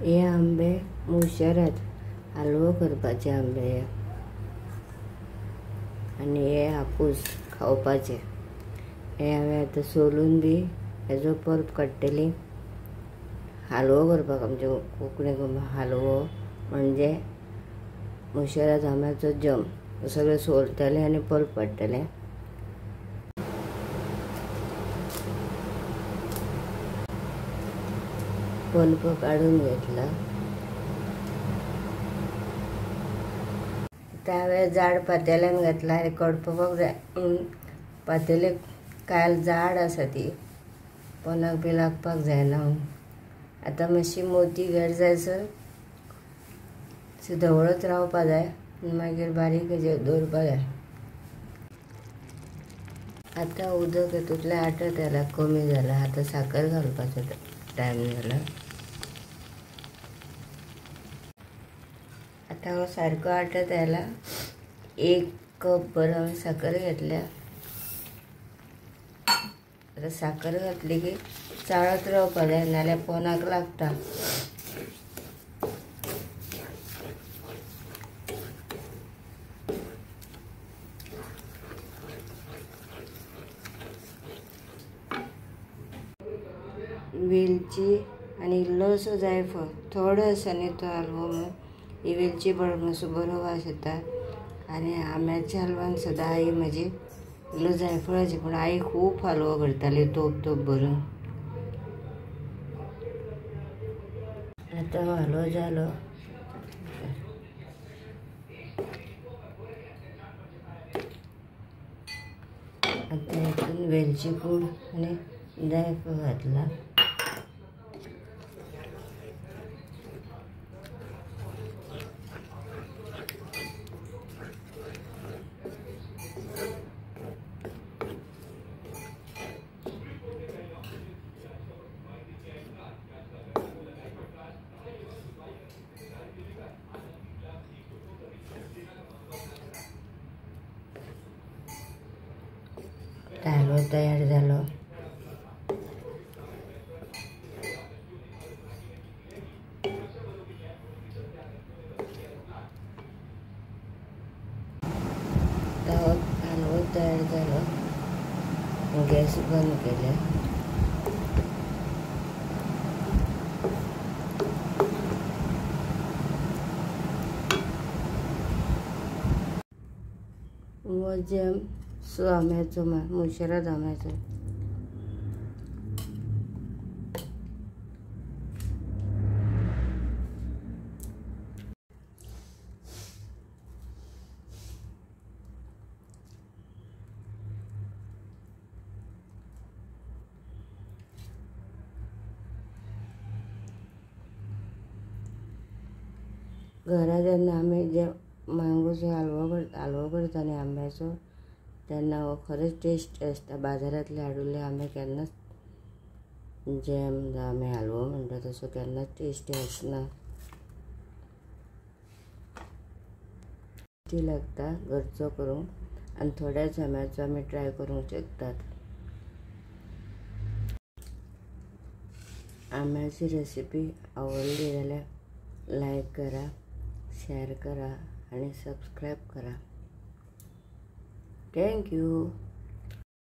हे आंबे मुशेरात हलवो करपाचे आंबे आणि हे हापूस खावपाचे। हे हांवें आतां सोलून बी हेजो पल्प काडटली हलवो करपाक। आमचे कोंकणीक हलवो म्हणजे मुशेरात आंब्याचो जम। सगळे सोलतले आनी पल्प काडटले। पल्प काडून घेतला। हांवें जाड पातेल्यान घातला आनी कडपाक जाय म्हणून पातेले कायल जाड आसा ती, पोंदाक बी लागपाक जायना म्हणून। आतां मातशी मोती घट जायसर धवळत रावपा जाय आनी मागीर बारीक हेजेर दवरपा जाय। आतां उदक हेतूंतलें आटत आयलां, कमी जाला। आतां साकर घालपाचो टायम जाला। आतां हो सारको आटत आयला। 1 कप भर हांवें साकर घेतल्या। आतां साकर घातली की चाळत रावपा जाय, नाल्यार पोंदाक लागता। वेलची आनी इल्लोसो जायफळ थोडो आसा न्ही तो हलवो म्हणून ही वेलची मातसो बरो वास येता। आनी आंब्याच्या हलवान सदां आई म्हजी इल्लो जायफळाची, पूण आई खूब हलवो करताली तोप भरून। आतां हलवो जालो। आतां हितून वेलची पूड आनी जायफळ घातला। हलवो तयार जालो। हलवो तयार जालो। गॅस बंद केले। हो जॅम आंब्याचो मुशेरात आंब्याचो। घरा जेन्ना आमी जे मँगोचो हलवो करता न्ही आंब्याचो, तेन्ना हो खरेंच टेस्ट आसता। बाजारांतले हाडिल्ले आंबे केन्नाच जॅम जावं आमी हलवो म्हणटा तसो केन्नाच टेस्टी आसना। टेस्टी लागता घरचो करूंक, आनी थोड्याच आंब्याचो आमी ट्राय करूंक शकतात। आंब्याची रेसिपी आवडली जाल्यार लायक करा, शेअर करा आणि सबस्क्राईब करा। थँक्यू।